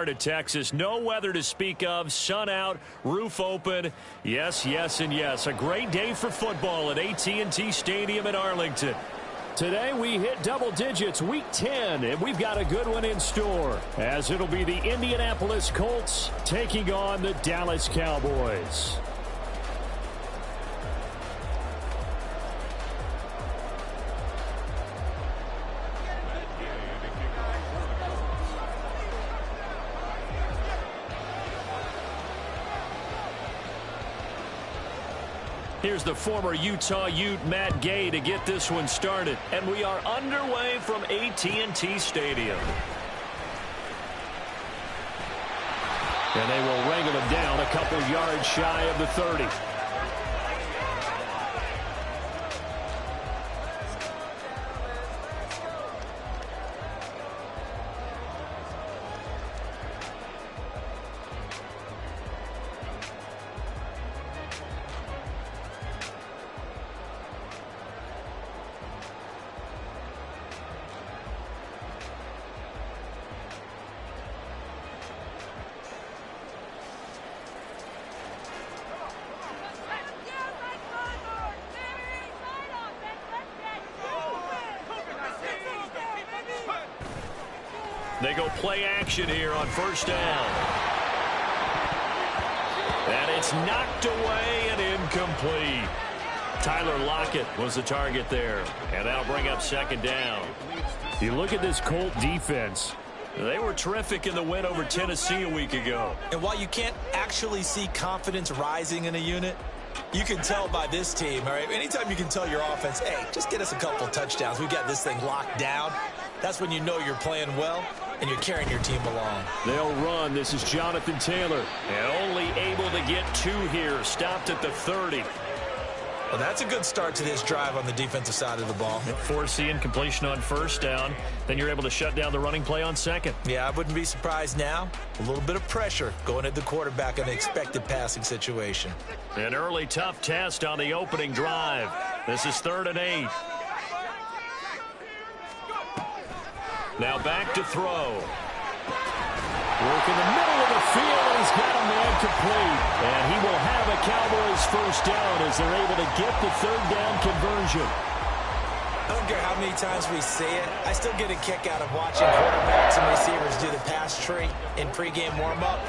part of Texas. No weather to speak of. Sun out, roof open. Yes, yes, and yes. A great day for football at AT&T Stadium in Arlington. Today we hit double digits, week 10, and we've got a good one in store, as it'll be the Indianapolis Colts taking on the Dallas Cowboys. Here's the former Utah Ute, Matt Gay, to get this one started. And we are underway from AT&T Stadium. And they will wrangle him down a couple yards shy of the 30. They go play action here on first down. And it's knocked away and incomplete. Tyler Lockett was the target there. And that'll bring up second down. You look at this Colt defense. They were terrific in the win over Tennessee a week ago. And while you can't actually see confidence rising in a unit, you can tell by this team, all right? Anytime you can tell your offense, hey, just get us a couple touchdowns. We've got this thing locked down. That's when you know you're playing well and you're carrying your team along. They'll run. This is Jonathan Taylor. And only able to get 2 here. Stopped at the 30. Well, that's a good start to this drive on the defensive side of the ball. Forcing incompletion on first down. Then you're able to shut down the running play on second. Yeah, I wouldn't be surprised now. A little bit of pressure going at the quarterback in an expected passing situation. An early tough test on the opening drive. This is 3rd and 8. Now back to throw. Work in the middle of the field, and he's got a man complete. And he will have a Cowboys first down as they're able to get the 3rd down conversion. I don't care how many times we see it. I still get a kick out of watching quarterbacks and receivers do the pass tree in pregame warm-up.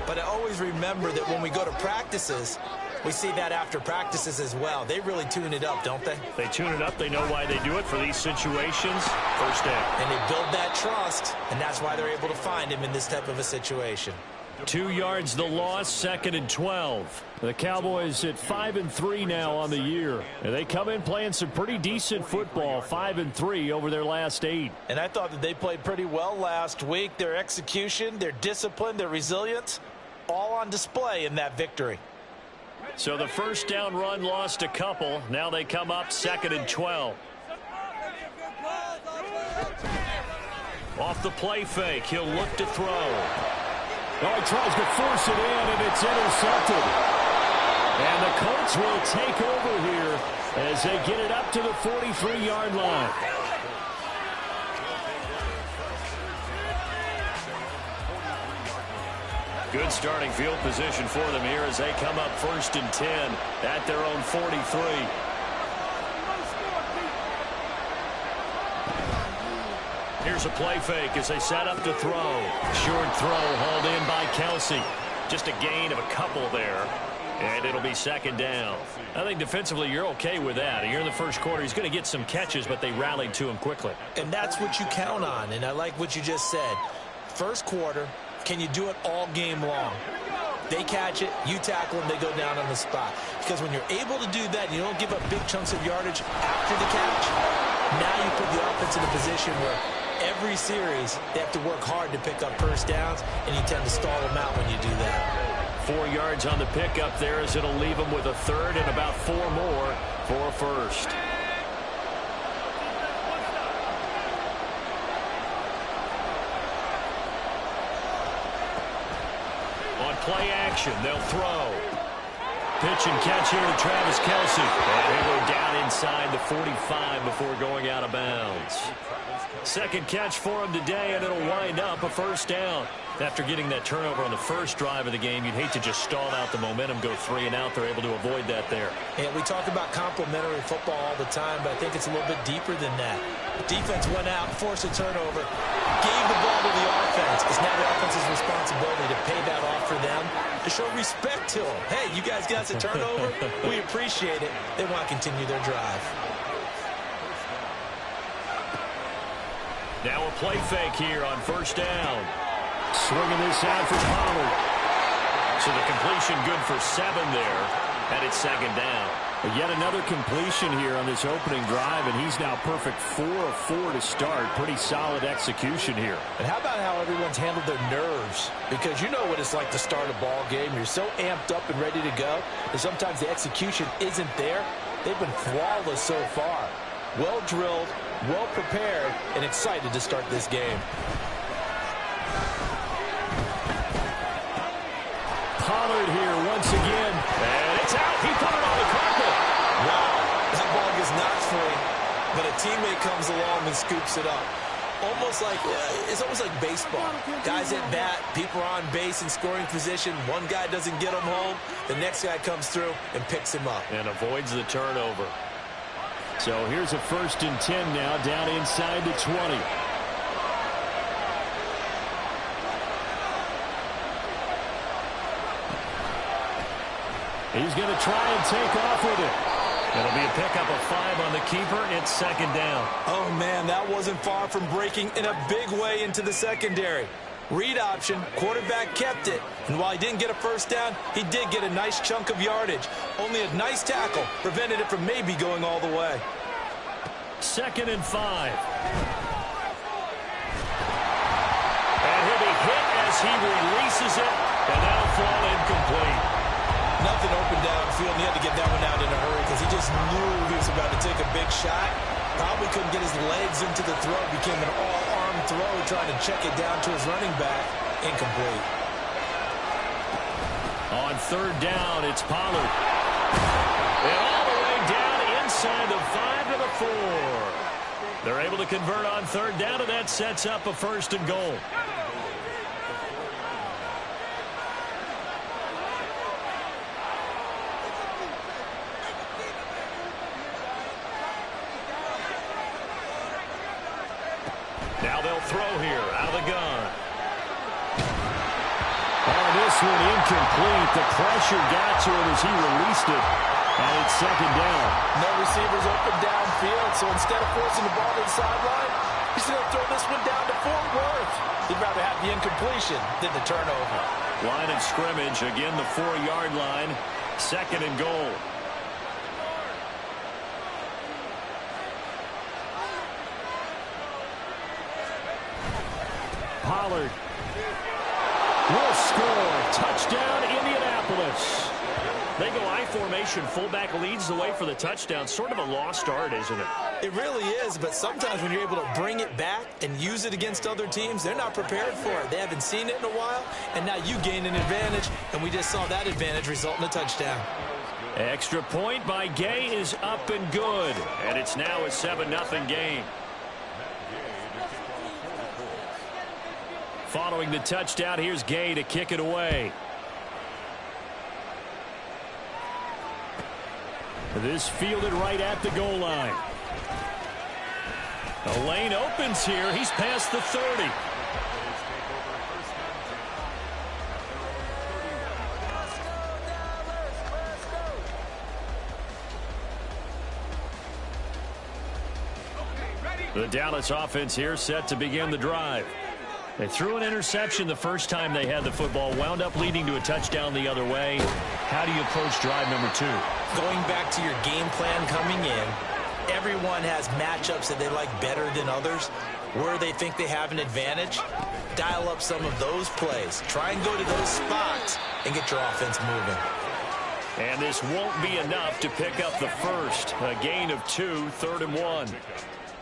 But I always remember that when we go to practices, we see that after practices as well. They really tune it up, don't they? They tune it up. They know why they do it for these situations. First down. And they build that trust, and that's why they're able to find him in this type of a situation. 2 yards the loss, 2nd and 12. The Cowboys at 5-3 now on the year. And they come in playing some pretty decent football, 5-3 over their last 8. And I thought that they played pretty well last week. Their execution, their discipline, their resilience, all on display in that victory. So the first down run lost a couple. Now they come up 2nd and 12. Off the play fake, he'll look to throw. Oh, he tries to force it in, and it's intercepted. And the Colts will take over here as they get it up to the 43-yard line. Good starting field position for them here as they come up 1st and 10 at their own 43. Here's a play fake as they set up to throw. Short throw hauled in by Kelsey. Just a gain of a couple there. And it'll be 2nd down. I think defensively you're okay with that. You're in the first quarter. He's going to get some catches, but they rallied to him quickly. And that's what you count on. And I like what you just said. First quarter, can you do it all game long? They catch it, you tackle them, they go down on the spot. Because when you're able to do that, you don't give up big chunks of yardage after the catch. Now you put the offense in a position where every series they have to work hard to pick up first downs, and you tend to stall them out when you do that. 4 yards on the pickup there as it'll leave them with a 3rd and about 4 more for a first. On play action, they'll throw. Pitch and catch here to Travis Kelce. And he'll go down inside the 45 before going out of bounds. Second catch for him today, and it'll wind up a first down. After getting that turnover on the first drive of the game, you'd hate to just stall out the momentum, go 3 and out. They're able to avoid that there. And we talk about complementary football all the time, but I think it's a little bit deeper than that. Defense went out, forced a turnover, gave the ball to the offense. It's now the offense's responsibility to pay that off for them, to show respect to them. Hey, you guys got us a turnover. We appreciate it. They want to continue their drive. Now a play fake here on first down. Swinging this out for Pollard. So the completion good for 7 there, and it's second down. Yet another completion here on this opening drive, and he's now perfect 4 of 4 to start. Pretty solid execution here. And how about how everyone's handled their nerves? Because you know what it's like to start a ball game. You're so amped up and ready to go, and sometimes the execution isn't there. They've been flawless so far. Well drilled, well prepared, and excited to start this game. Pollard here once again. And it's out. He put it on the carpet. Wow, that ball gets knocked free, but a teammate comes along and scoops it up. It's almost like baseball. Guys at bat, people are on base in scoring position. One guy doesn't get him home. The next guy comes through and picks him up. And avoids the turnover. So here's a 1st and 10 now, down inside the 20. He's going to try and take off with it. It'll be a pickup of 5 on the keeper. It's second down. Oh, man, that wasn't far from breaking in a big way into the secondary. Read option, quarterback kept it. And while he didn't get a first down, he did get a nice chunk of yardage. Only a nice tackle prevented it from maybe going all the way. 2nd and 5. And he'll be hit as he releases it. And that'll fall incomplete. Nothing open downfield, and he had to get that one out in a hurry because he just knew he was about to take a big shot. Probably couldn't get his legs into the throw. Became an all-arm throw, trying to check it down to his running back. Incomplete. On 3rd down, it's Pollard. And all the way down inside the 5 to the 4. They're able to convert on 3rd down, and that sets up a 1st and goal. Now they'll throw here, out of the gun. Oh, this one incomplete. The pressure got to him as he released it. And it's second down. No receivers open downfield, so instead of forcing the ball to the sideline, he's going to throw this one down to Fort Worth. He'd rather have the incompletion than the turnover. Line of scrimmage, again the 4-yard line. 2nd and goal. Pollard will score. Touchdown, Indianapolis. They go I formation. Fullback leads the way for the touchdown. Sort of a lost art, isn't it? It really is, but sometimes when you're able to bring it back and use it against other teams, they're not prepared for it. They haven't seen it in a while, and now you gain an advantage, and we just saw that advantage result in a touchdown. Extra point by Gay is up and good, and it's now a 7-0 game. Following the touchdown, here's Gay to kick it away. This fielded right at the goal line. The lane opens here. He's past the 30. The Dallas offense here set to begin the drive. They threw an interception the first time they had the football, wound up leading to a touchdown the other way. How do you approach drive number 2? Going back to your game plan coming in, everyone has matchups that they like better than others. Where they think they have an advantage, dial up some of those plays. Try and go to those spots and get your offense moving. And this won't be enough to pick up the first. A gain of 2, 3rd and 1.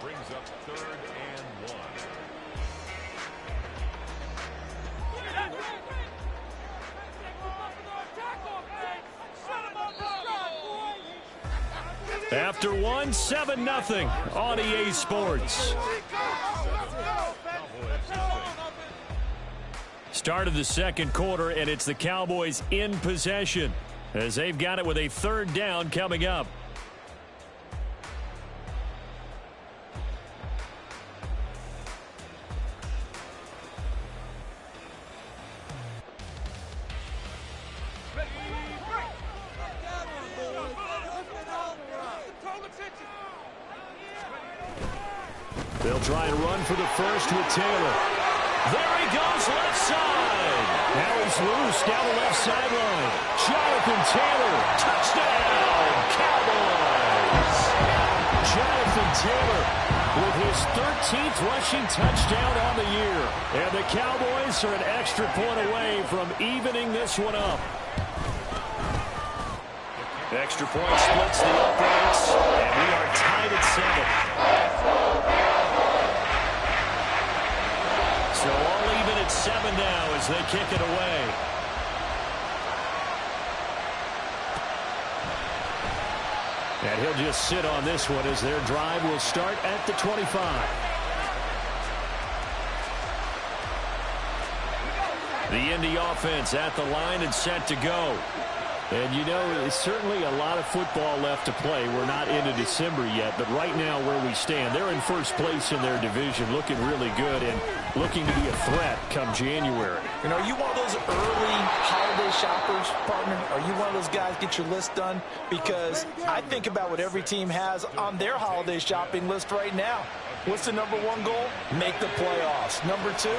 Brings up 3rd and 1. After one, 7-0 on EA Sports. Start of the second quarter, and it's the Cowboys in possession as they've got it with a third down coming up. They'll try and run for the first with Taylor. There he goes, left side. Now he's loose down the left sideline. Jonathan Taylor, touchdown, Cowboys. Jonathan Taylor with his 13th rushing touchdown on the year. And the Cowboys are an extra point away from evening this one up. The extra point splits the uprights, and we are tied at 7. So all even at 7 now as they kick it away. And he'll just sit on this one as their drive will start at the 25. The Indy offense at the line and set to go. And, you know, it's certainly a lot of football left to play. We're not into December yet, but right now where we stand, they're in first place in their division, looking really good and looking to be a threat come January. And are you one of those early holiday shoppers, partner? Are you one of those guys get your list done? Because I think about what every team has on their holiday shopping list right now. What's the number one goal? Make the playoffs. Number 2,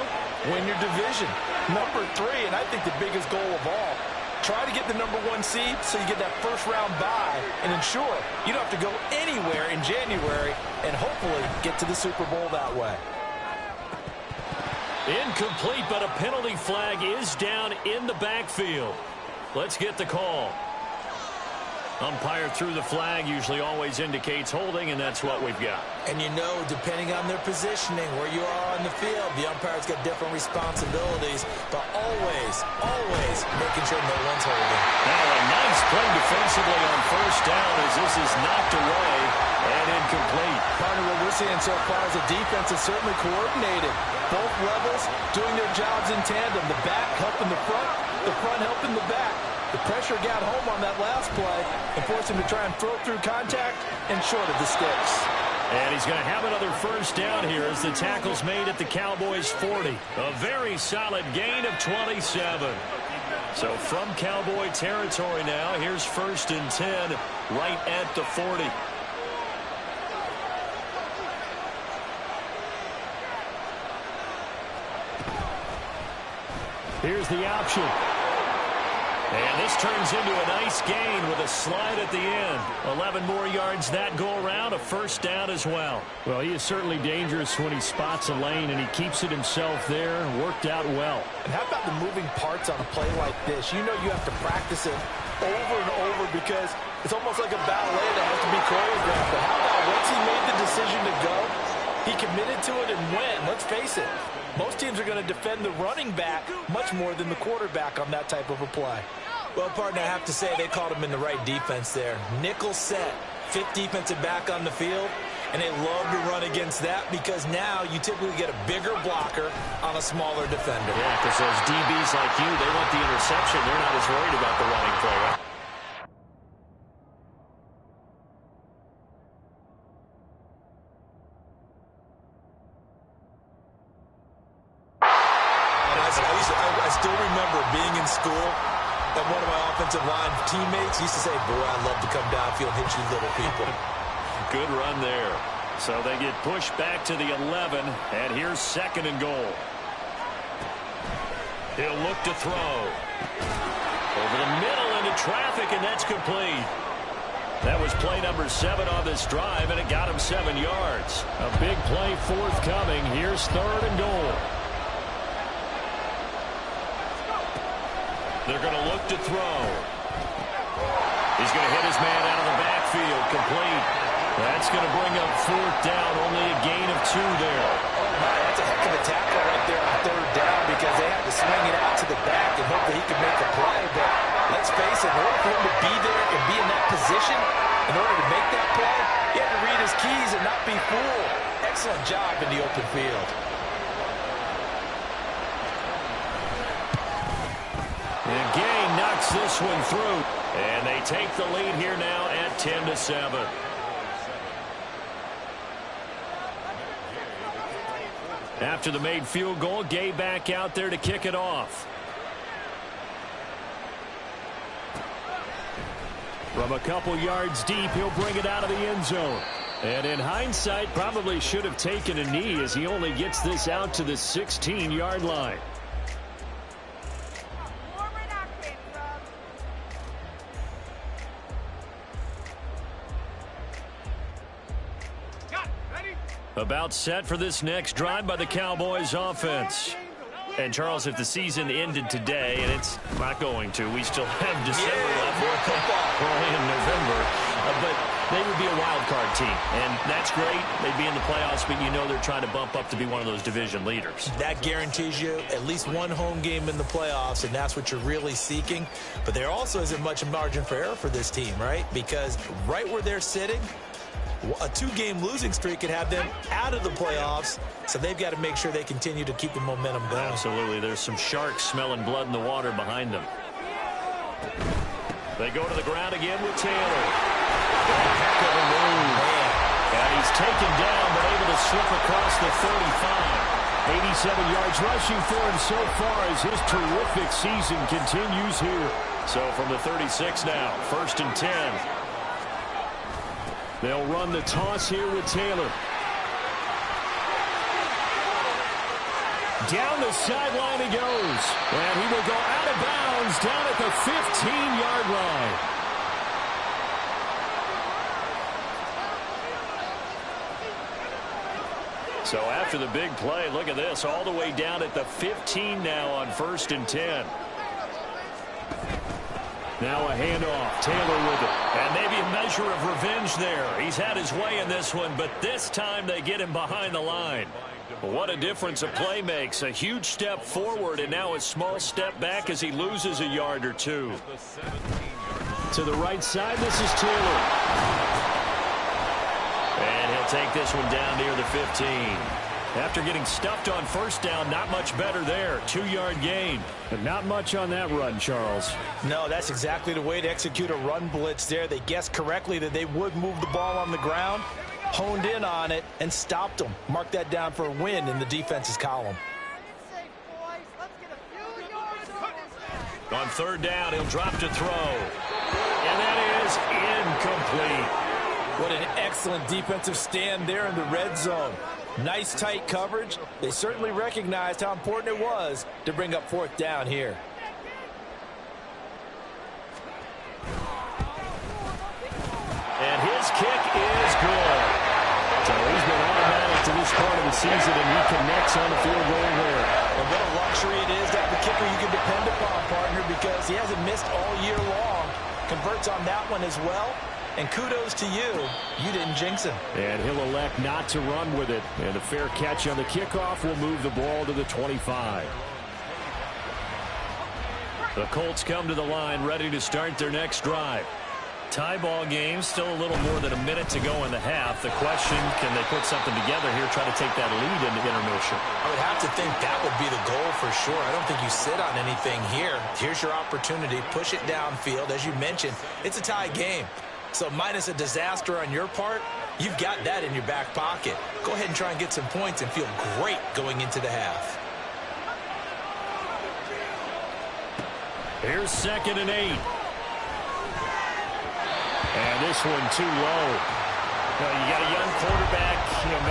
win your division. Number 3, and I think the biggest goal of all, try to get the number 1 seed so you get that first-round bye and ensure you don't have to go anywhere in January and hopefully get to the Super Bowl that way. Incomplete, but a penalty flag is down in the backfield. Let's get the call. Umpire threw the flag, usually always indicates holding, and that's what we've got. And you know, depending on their positioning, where you are on the field, the umpire's got different responsibilities, but always making sure no one's holding. Now a nice play defensively on first down as this is knocked away and incomplete. Partner, what we're seeing so far is the defense is certainly coordinated. Both levels doing their jobs in tandem. The back helping the front helping the back. The pressure got home on that last play and forced him to try and throw through contact and short of the sticks. And he's going to have another first down here as the tackle's made at the Cowboys' 40. A very solid gain of 27. So from Cowboy territory now, here's 1st and 10 right at the 40. Here's the option. And this turns into a nice gain with a slide at the end. 11 more yards that go around, a first down as well. Well, he is certainly dangerous when he spots a lane, and he keeps it himself there and worked out well. And how about the moving parts on a play like this? You know you have to practice it over and over because it's almost like a ballet that has to be choreographed. But how about once he made the decision to go, he committed to it and went. Let's face it, most teams are going to defend the running back much more than the quarterback on that type of a play. Well, partner, I have to say they called him in the right defense there. Nickel set, 5th defensive back on the field, and they love to run against that because now you typically get a bigger blocker on a smaller defender. Yeah, because those DBs like you, they want the interception. They're not as worried about the running play, right? I still remember being in school and one of my offensive line teammates used to say, boy, I'd love to come downfield and hit you little people. Good run there. So they get pushed back to the 11, and here's 2nd and goal. He'll look to throw. Over the middle into traffic, and that's complete. That was play number 7 on this drive, and it got him 7 yards. A big play forthcoming. Here's 3rd and goal. They're going to look to throw. He's going to hit his man out of the backfield. Complete. That's going to bring up 4th down. Only a gain of 2 there. Oh, my, that's a heck of a tackle right there on 3rd down because they had to swing it out to the back and hope that he could make a play. But let's face it, in order for him to be there and be in that position, in order to make that play, he had to read his keys and not be fooled. Excellent job in the open field. And Gay knocks this one through. And they take the lead here now at 10-7. After the made field goal, Gay back out there to kick it off. From a couple yards deep, he'll bring it out of the end zone. And in hindsight, probably should have taken a knee as he only gets this out to the 16-yard line. About set for this next drive by the Cowboys offense. And, Charles, if the season ended today, and it's not going to, we still have December left. We're only in November. But they would be a wild card team. And that's great. They'd be in the playoffs, but you know they're trying to bump up to be one of those division leaders. That guarantees you at least one home game in the playoffs, and that's what you're really seeking. But there also isn't much margin for error for this team, right? Because right where they're sitting, a two-game losing streak could have them out of the playoffs, so they've got to make sure they continue to keep the momentum going. Absolutely. There's some sharks smelling blood in the water behind them. They go to the ground again with Taylor. Heck of a move. And he's taken down, but able to slip across the 35. 87 yards rushing for him so far as his terrific season continues here. So from the 36 now, 1st and 10. They'll run the toss here with Taylor. Down the sideline he goes. And he will go out of bounds down at the 15-yard line. So after the big play, look at this, all the way down at the 15 now on 1st and 10. Now a handoff. Taylor with it. And maybe a measure of revenge there. He's had his way in this one, but this time they get him behind the line. What a difference a play makes. A huge step forward and now a small step back as he loses a yard or two. To the right side, this is Taylor. And he'll take this one down near the 15. After getting stuffed on 1st down, not much better there. 2-yard gain. But not much on that run, Charles. No, that's exactly the way to execute a run blitz there. They guessed correctly that they would move the ball on the ground, honed in on it, and stopped them. Mark that down for a win in the defense's column. On 3rd down, he'll drop to throw. And that is incomplete. What an excellent defensive stand there in the red zone. Nice tight coverage. They certainly recognized how important it was to bring up 4th down here. And his kick is good. So he's been automatic to this part of the season, and he connects on the field goal there. And what a luxury it is to have a kicker you can depend upon, partner, because he hasn't missed all year long. Converts on that one as well. And kudos to you. You didn't jinx him. And he'll elect not to run with it. And a fair catch on the kickoff will move the ball to the 25. The Colts come to the line ready to start their next drive. Tie ball game, still a little more than a minute to go in the half. The question, can they put something together here, try to take that lead into intermission? I would have to think that would be the goal for sure. I don't think you sit on anything here. Here's your opportunity. Push it downfield. As you mentioned, it's a tie game. So minus a disaster on your part, you've got that in your back pocket. Go ahead and try and get some points and feel great going into the half. Here's 2nd and 8. And this one too low. You got a young quarterback.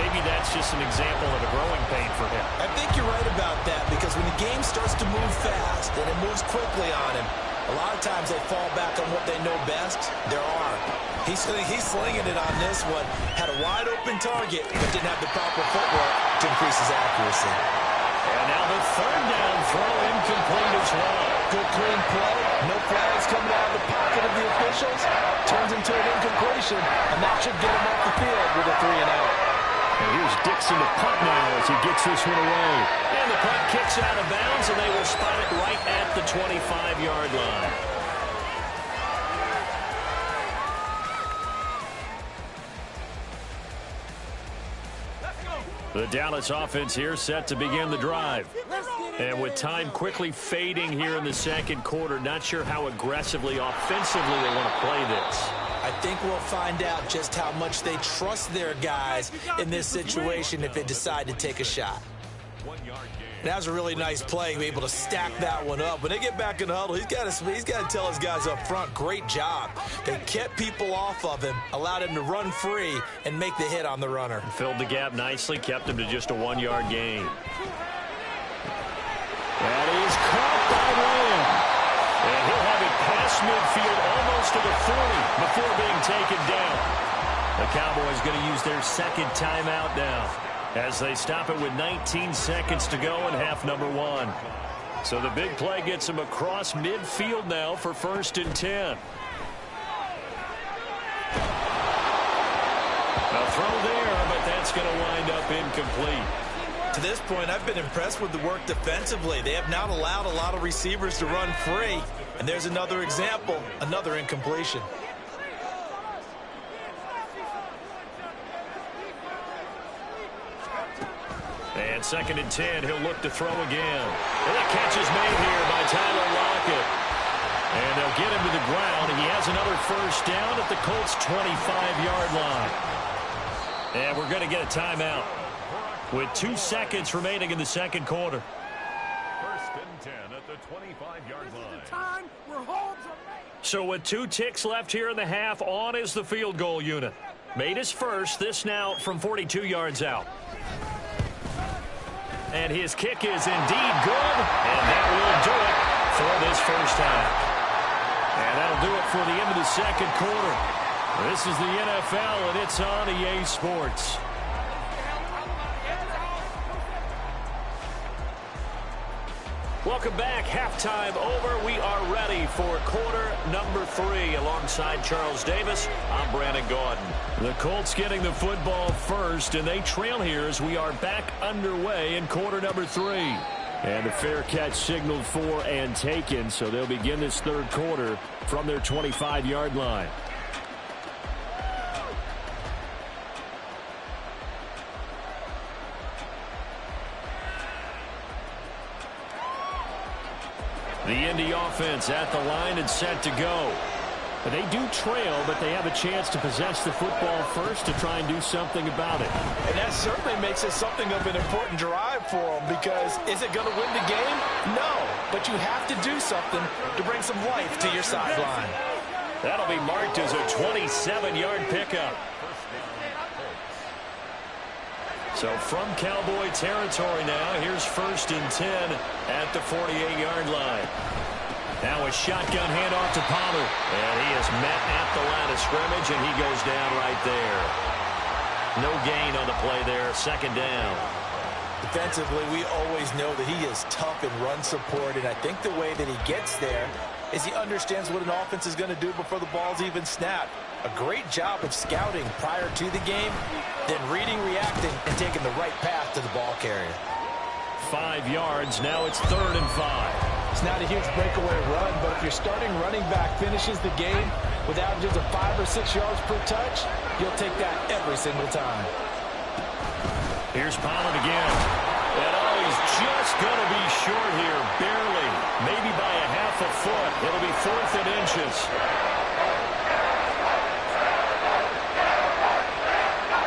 Maybe that's just an example of a growing pain for him. I think you're right about that, because when the game starts to move fast and it moves quickly on him, a lot of times they fall back on what they know best, their arm. He's slinging it on this one. Had a wide open target, but didn't have the proper footwork to increase his accuracy. And now the 3rd down throw incomplete as well. Good clean play. No flags coming out of the pocket of the officials. Turns into an incompletion, and that should get him off the field with a 3-and-out. And here's Dixon to punt now as he gets this one away. And the punt kicks out of bounds, and they will spot it right at the 25-yard line. The Dallas offense here set to begin the drive. And with time quickly fading here in the second quarter, not sure how aggressively, offensively they want to play this. I think we'll find out just how much they trust their guys in this situation if they decide to take a shot. That was a really nice play, able to stack that one up. When they get back in the huddle, he's got to tell his guys up front, great job. They kept people off of him, allowed him to run free and make the hit on the runner. Filled the gap nicely, kept him to just a 1-yard gain. That is caught by Lamb. And he'll have it past midfield almost to the 40 before being taken down. The Cowboys going to use their second timeout now, as they stop it with 19 seconds to go in half number 1. So the big play gets them across midfield now for 1st and 10. A throw there, but that's going to wind up incomplete. To this point, I've been impressed with the work defensively. They have not allowed a lot of receivers to run free. And there's another example, another incompletion. And 2nd and 10, he'll look to throw again. And that catch is made here by Tyler Lockett. And they'll get him to the ground. He has another 1st down at the Colts' 25-yard line. And we're going to get a timeout with 2 seconds remaining in the second quarter. 1st and 10 at the 25-yard line. So with 2 ticks left here in the half, on is the field goal unit. Made his first, this now from 42 yards out. And his kick is indeed good, and that will do it for this first half. And that'll do it for the end of the second quarter. This is the NFL, and it's on EA Sports. Welcome back. Halftime over. We are ready for quarter number 3. Alongside Charles Davis, I'm Brandon Gaudin. The Colts getting the football first, and they trail here as we are back underway in quarter number 3. And the fair catch signaled for and taken, so they'll begin this third quarter from their 25-yard line. The Indy offense at the line and set to go. But they do trail, but they have a chance to possess the football first to try and do something about it. And that certainly makes it something of an important drive for them, because is it going to win the game? No, but you have to do something to bring some life to your sideline. That'll be marked as a 27-yard pickup. So from Cowboy territory now, here's 1st and 10 at the 48-yard line. Now a shotgun handoff to Pollard. And he is met at the line of scrimmage, and he goes down right there. No gain on the play there, 2nd down. Defensively, we always know that he is tough in run support, and I think the way that he gets there is he understands what an offense is going to do before the ball's even snapped. A great job of scouting prior to the game, then reading, reacting, and taking the right path to the ball carrier. 5 yards. Now it's 3rd and 5. It's not a huge breakaway run, but if your starting running back finishes the game with averages of 5 or 6 yards per touch, you'll take that every single time. Here's Pollard again. And he's just going to be short here, barely. Maybe by a half a foot. It'll be 4th and inches.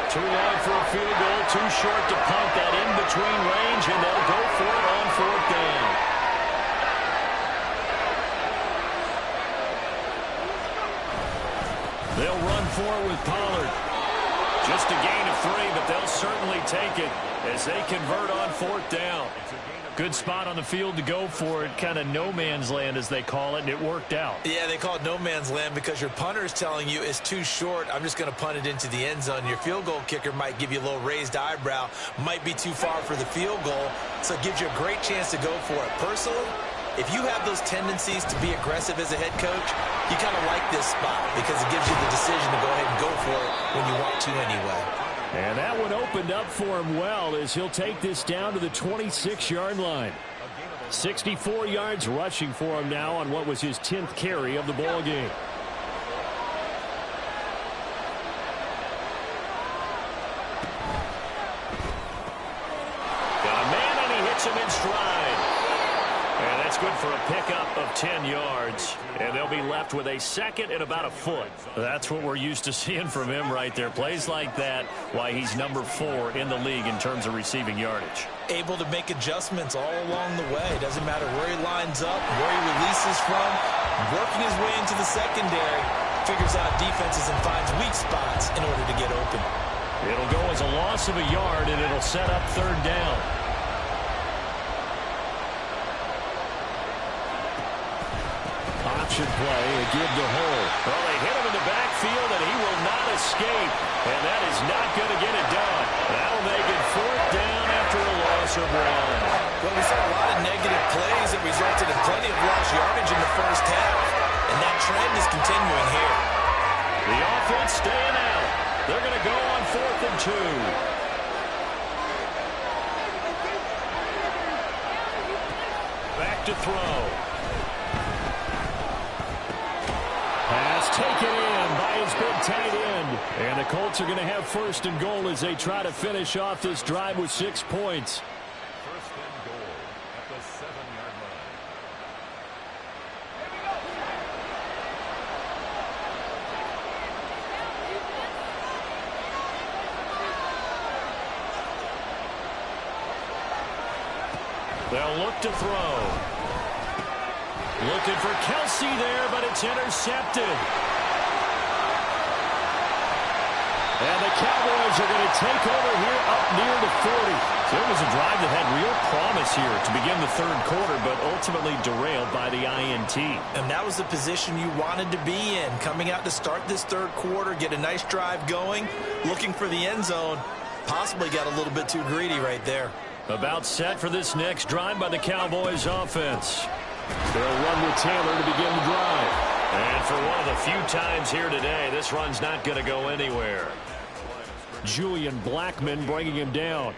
Too long for a field goal, too short to punt that in between range, and they'll go for it on 4th down. They'll run for it with Pollard. Just a gain of 3, but they'll certainly take it as they convert on 4th down. Good spot on the field to go for it, kind of no man's land as they call it, and it worked out. Yeah, they call it no man's land because your punter is telling you it's too short. I'm just going to punt it into the end zone. Your field goal kicker might give you a little raised eyebrow, might be too far for the field goal, so it gives you a great chance to go for it. Personally, if you have those tendencies to be aggressive as a head coach, you kind of like this spot because it gives you the decision to go ahead and go for it when you want to anyway. And that one opened up for him well as he'll take this down to the 26-yard line. 64 yards rushing for him now on what was his 10th carry of the ball game. 10 yards, and they'll be left with a second and about a foot. That's what we're used to seeing from him right there. Plays like that, why he's number 4 in the league in terms of receiving yardage. Able to make adjustments all along the way. Doesn't matter where he lines up, where he releases from. Working his way into the secondary, figures out defenses and finds weak spots in order to get open. It'll go as a loss of a yard, and it'll set up 3rd down. Option play, a give to Hull. Well, they hit him in the backfield, and he will not escape. And that is not going to get it done. That'll make it 4th down after a loss of 1. Well, we saw a lot of negative plays that resulted in plenty of lost yardage in the first half. And that trend is continuing here. The offense staying out. They're going to go on 4th and 2. Back to throw. Pass taken in by his big tight end. And the Colts are going to have 1st and goal as they try to finish off this drive with 6 points. 1st and goal at the 7-yard line. They'll look to throw. Looking for Kelsey there, but it's intercepted. And the Cowboys are going to take over here up near the 40. So it was a drive that had real promise here to begin the 3rd quarter, but ultimately derailed by the INT. And that was the position you wanted to be in. Coming out to start this 3rd quarter, get a nice drive going, looking for the end zone. Possibly got a little bit too greedy right there. About set for this next drive by the Cowboys offense. They'll run with Taylor to begin the drive. And for one of the few times here today, this run's not going to go anywhere. Julian Blackman bringing him down.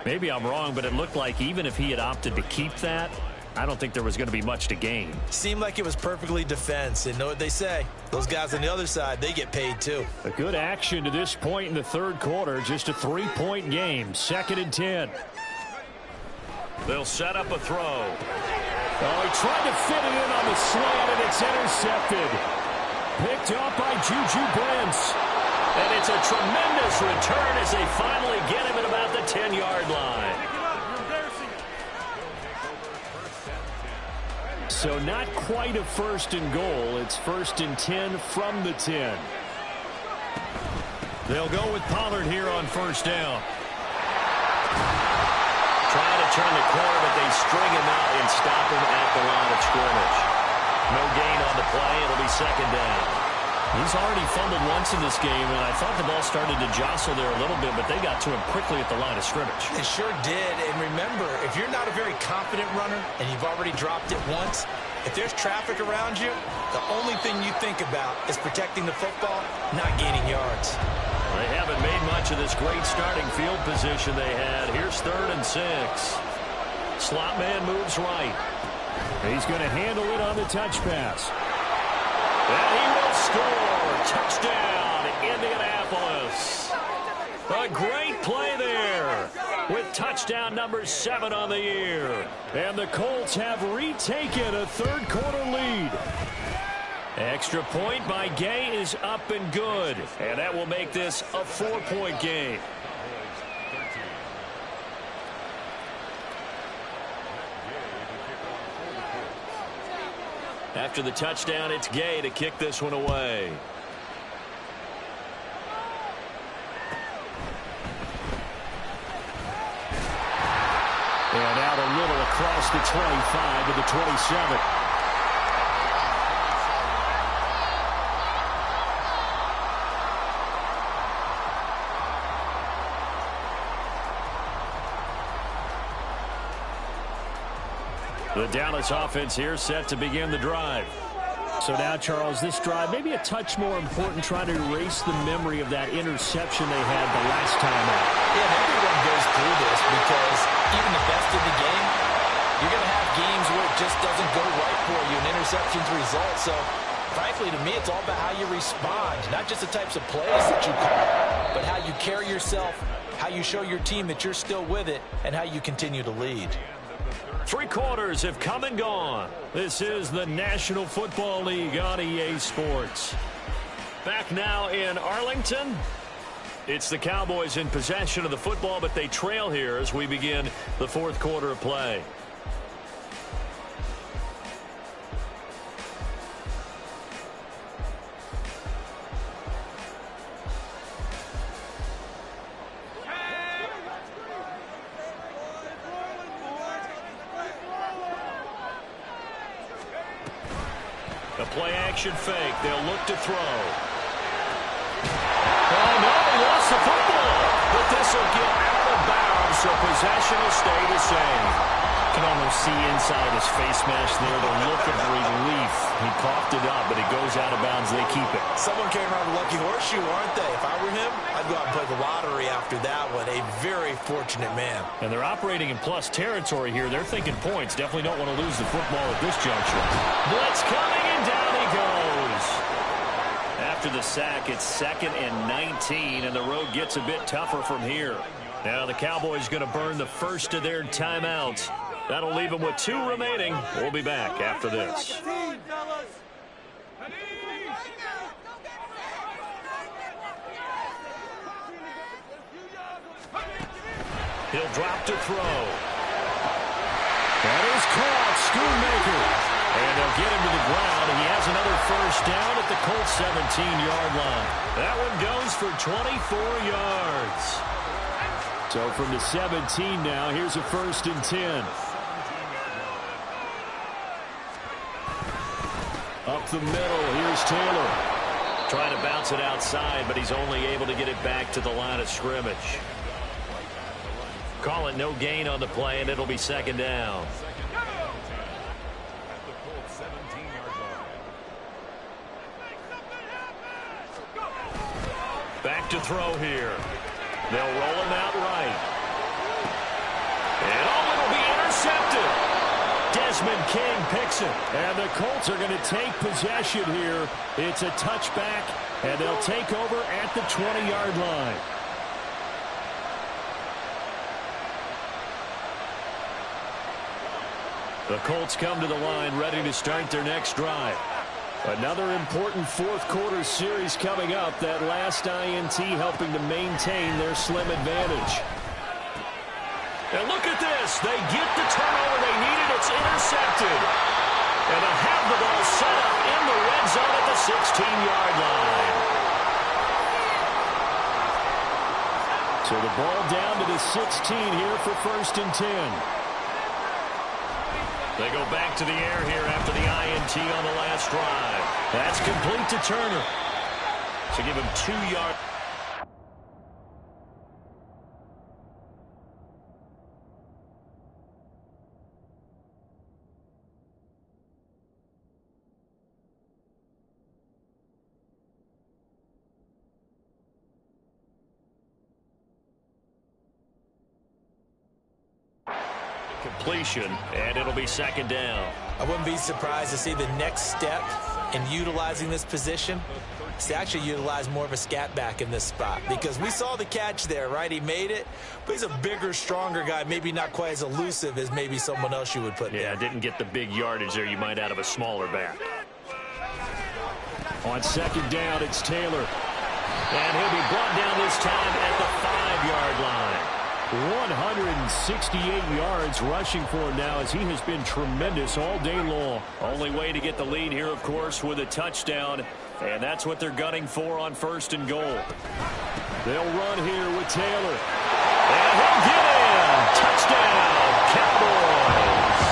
Maybe I'm wrong, but it looked like even if he had opted to keep that, I don't think there was going to be much to gain. Seemed like it was perfectly defense. And know what they say? Those guys on the other side, they get paid too. A good action to this point in the 3rd quarter. Just a 3-point game. 2nd and 10. They'll set up a throw. Oh, he tried to fit it in on the slant, and it's intercepted. Picked up by Juju Brents. And it's a tremendous return as they finally get him at about the 10-yard line. So not quite a 1st and goal. It's 1st and 10 from the 10. They'll go with Pollard here on 1st down. Trying to turn the corner, but they string him out and stop him at the line of scrimmage. No gain on the play. It'll be 2nd down. He's already fumbled once in this game, and I thought the ball started to jostle there a little bit, but they got to him quickly at the line of scrimmage. It sure did. And remember, if you're not a very confident runner and you've already dropped it once, if there's traffic around you, the only thing you think about is protecting the football, not gaining yards. They haven't made much of this great starting field position they had. Here's 3rd and 6. Slot man moves right. He's going to handle it on the touch pass. And he will score. Touchdown, Indianapolis. A great play there with touchdown number 7 on the year. And the Colts have retaken a 3rd quarter lead. Extra point by Gay is up and good. And that will make this a 4-point game. After the touchdown, it's Gay to kick this one away. And out a little across the 25 to the 27. The Dallas offense here set to begin the drive. So now, Charles, this drive maybe a touch more important, trying to erase the memory of that interception they had the last time out. Yeah, and everyone goes through this because even the best in the game, you're going to have games where it just doesn't go right for you and interceptions result. So, frankly, to me, it's all about how you respond, not just the types of plays that you call, but how you carry yourself, how you show your team that you're still with it, and how you continue to lead. Three quarters have come and gone. This is the National Football League on EA Sports. Back now in Arlington. It's the Cowboys in possession of the football, but they trail here as we begin the fourth quarter of play. A play-action fake. They'll look to throw. Oh, no, he lost the football. But this will get out of bounds, so possession will stay the same. You can almost see inside his face mask there the look of relief. He coughed it up, but it goes out of bounds. They keep it. Someone came around a lucky horseshoe, aren't they? If I were him, I'd go out and play the lottery after that one. A very fortunate man. And they're operating in plus territory here. They're thinking points. Definitely don't want to lose the football at this juncture. Blitz coming, and down he goes. After the sack, it's 2nd and 19, and the road gets a bit tougher from here. Now the Cowboys going to burn the first of their timeouts. That'll leave them with 2 remaining. We'll be back after this. He'll drop to throw. That is caught. Schoonmaker. And they'll get him to the ground. He has another first down at the Colts 17-yard line. That one goes for 24 yards. So from the 17 now, here's a 1st and 10. Up the middle, here's Taylor. Trying to bounce it outside, but he's only able to get it back to the line of scrimmage. Call it no gain on the play, and it'll be 2nd down. Back to throw here. They'll roll him out right. And it'll be intercepted. Desmond King picks it. And the Colts are going to take possession here. It's a touchback, and they'll take over at the 20-yard line. The Colts come to the line ready to start their next drive. Another important fourth quarter series coming up. That last INT helping to maintain their slim advantage. And look at this. They get the turnover they needed. It's intercepted. And they'll have the ball set up in the red zone at the 16-yard line. So the ball down to the 16 here for 1st and 10. They go back to the air here after the INT on the last drive. That's complete to Turner. So give him 2 yards. Completion, and it'll be 2nd down. I wouldn't be surprised to see the next step in utilizing this position is to actually utilize more of a scat back in this spot, because we saw the catch there, right? He made it, but he's a bigger, stronger guy, maybe not quite as elusive as maybe someone else you would put there. Yeah, didn't get the big yardage there you might out of a smaller back. On 2nd down, it's Taylor. And he'll be brought down this time at the 5-yard line. 168 yards rushing for him now, as he has been tremendous all day long. Only way to get the lead here, of course, with a touchdown. And that's what they're gunning for on 1st and goal. They'll run here with Taylor. And he'll get in. Touchdown, Cowboys.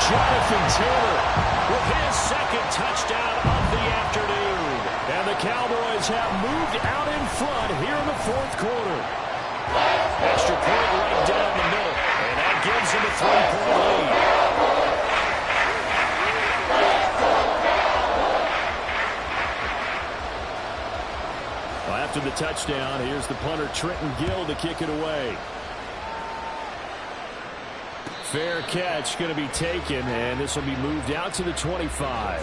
Jonathan Taylor with his 2nd touchdown of the afternoon. And the Cowboys have moved out in front here in the fourth quarter. Extra point right down the middle. And that gives him a 3-point lead. Well, after the touchdown, here's the punter Trenton Gill to kick it away. Fair catch going to be taken, and this will be moved out to the 25.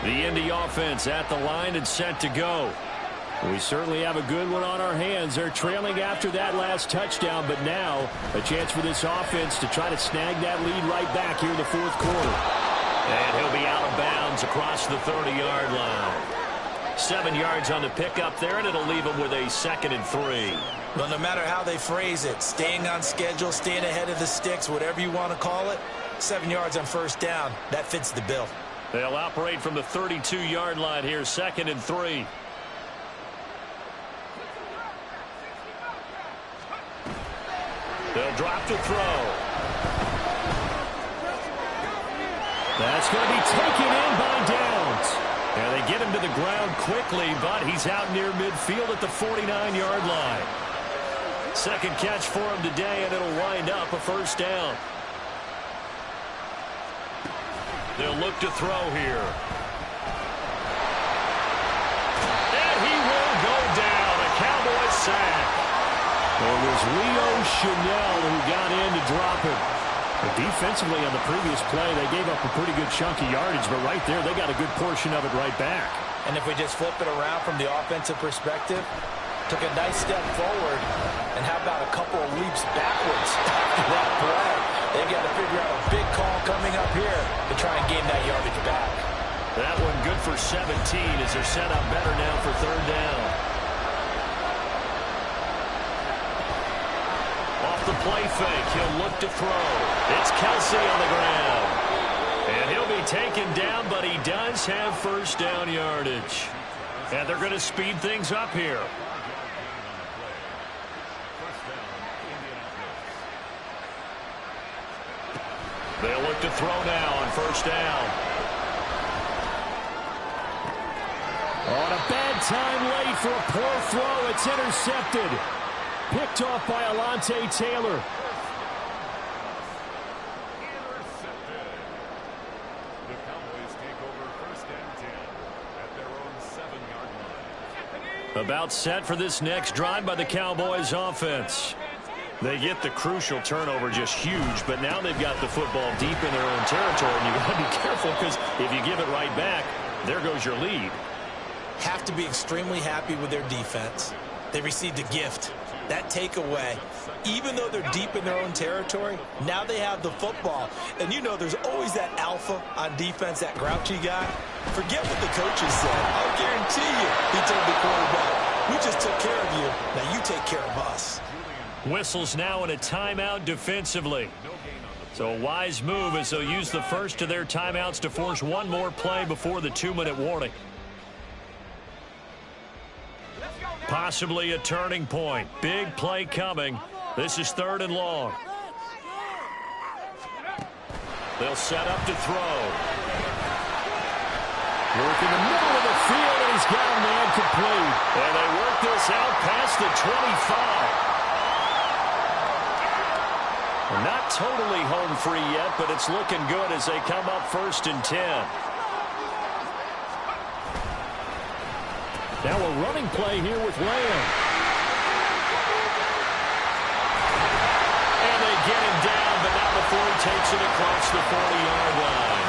The Indy offense at the line and set to go. We certainly have a good one on our hands. They're trailing after that last touchdown, but now a chance for this offense to try to snag that lead right back here in the fourth quarter. And he'll be out of bounds across the 30-yard line. 7 yards on the pickup there, and it'll leave him with a 2nd and 3. Well, no matter how they phrase it, staying on schedule, staying ahead of the sticks, whatever you want to call it, 7 yards on first down, that fits the bill. They'll operate from the 32-yard line here, 2nd and 3. They'll drop to throw. That's going to be taken in by Downs. And they get him to the ground quickly, but he's out near midfield at the 49-yard line. 2nd catch for him today, and it'll wind up a first down. They'll look to throw here. And he will go down. A Cowboys sack. It was Leo Chanel who got in to drop it. But defensively on the previous play, they gave up a pretty good chunk of yardage, but right there, they got a good portion of it right back. And if we just flip it around from the offensive perspective, took a nice step forward, and how about a couple of leaps backwards after that play? They got to figure out a big call coming up here to try and gain that yardage back. That one good for 17 as they're set up better now for 3rd down. Off the play fake, he'll look to throw. It's Kelsey on the ground. And he'll be taken down, but he does have first down yardage. And they're going to speed things up here. They'll look to throw now on first down. On a bad time late for a poor throw. It's intercepted. Picked off by Alontae Taylor. The Cowboys take over 1st and 10 at their own 7-yard line. About set for this next drive by the Cowboys offense. They get the crucial turnover, just huge, but now they've got the football deep in their own territory, and you've got to be careful because if you give it right back, there goes your lead. Have to be extremely happy with their defense. They received a gift. That takeaway, even though they're deep in their own territory, now they have the football. And you know there's always that alpha on defense, that grouchy guy. Forget what the coaches said. I'll guarantee you, he told the quarterback, we just took care of you. Now you take care of us. Whistles now in a timeout defensively. So a wise move as they'll use the first of their timeouts to force one more play before the 2-minute warning. Possibly a turning point. Big play coming. This is 3rd and long. They'll set up to throw. Work in the middle of the field, and he's got a man complete. And they work this out past the 25. Not totally home free yet, but it's looking good as they come up 1st and 10. Now a running play here with Lamb. And they get him down, but not before he takes it across the 40-yard line.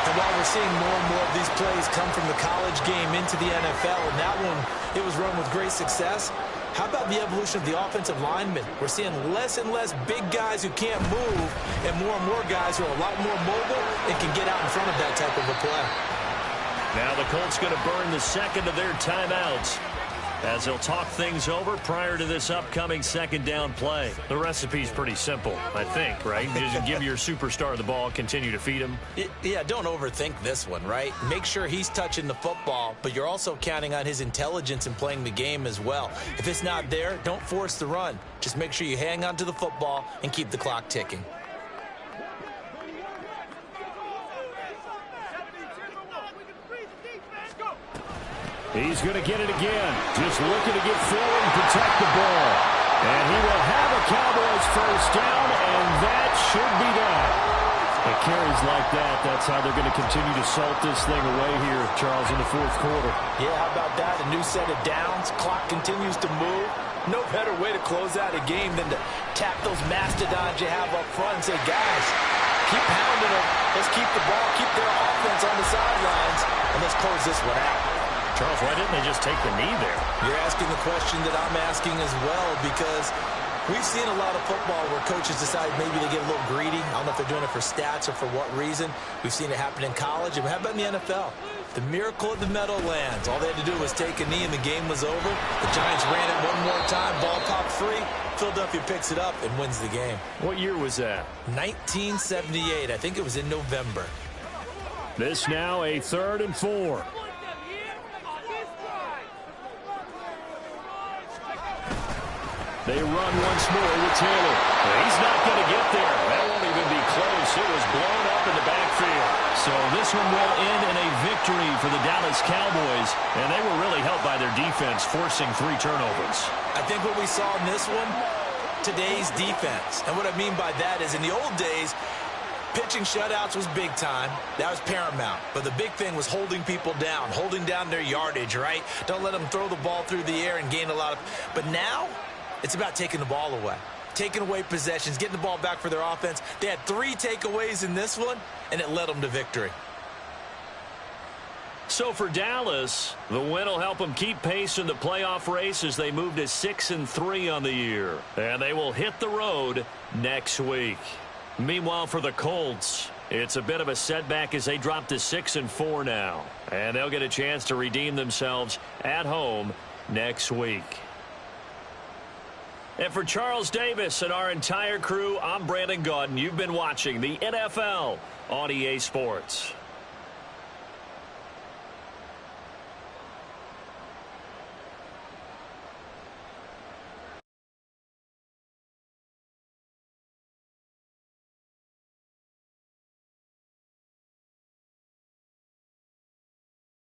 And while we're seeing more and more of these plays come from the college game into the NFL, and that one, it was run with great success, how about the evolution of the offensive linemen? We're seeing less and less big guys who can't move and more guys who are a lot more mobile and can get out in front of that type of a play. Now the Colts going to burn the 2nd of their timeouts as they'll talk things over prior to this upcoming 2nd down play. The recipe's pretty simple, I think, right? Just give your superstar the ball, continue to feed him. Yeah, don't overthink this one, right? Make sure he's touching the football, but you're also counting on his intelligence in playing the game as well. If it's not there, don't force the run. Just make sure you hang on to the football and keep the clock ticking. He's going to get it again. Just looking to get forward and protect the ball. And he will have a Cowboys first down, and that should be that. It carries like that. That's how they're going to continue to salt this thing away here, Charles, in the fourth quarter. Yeah, how about that? A new set of downs. Clock continues to move. No better way to close out a game than to tap those mastodons you have up front and say, guys, keep pounding them. Let's keep the ball, keep their offense on the sidelines, and let's close this one out. Charles, why didn't they just take the knee there? You're asking the question that I'm asking as well, because we've seen a lot of football where coaches decide maybe they get a little greedy. I don't know if they're doing it for stats or for what reason. We've seen it happen in college. And how about in the NFL? The miracle of the Meadowlands. All they had to do was take a knee and the game was over. The Giants ran it one more time. Ball popped free. Philadelphia picks it up and wins the game. What year was that? 1978. I think it was in November. This now a 3rd and 4. They run once more with Taylor. He's not going to get there. That won't even be close. It was blown up in the backfield. So this one will end in a victory for the Dallas Cowboys, and they were really helped by their defense, forcing 3 turnovers. I think what we saw in this one, today's defense. And what I mean by that is in the old days, pitching shutouts was big time. That was paramount. But the big thing was holding people down, holding down their yardage, right? Don't let them throw the ball through the air and gain a lot of... But now, it's about taking the ball away. Taking away possessions, getting the ball back for their offense. They had 3 takeaways in this one, and it led them to victory. So for Dallas, the win will help them keep pace in the playoff race as they move to 6-3 on the year. And they will hit the road next week. Meanwhile, for the Colts, it's a bit of a setback as they drop to 6-4 now. And they'll get a chance to redeem themselves at home next week. And for Charles Davis and our entire crew, I'm Brandon Gaudin. You've been watching the NFL on EA Sports.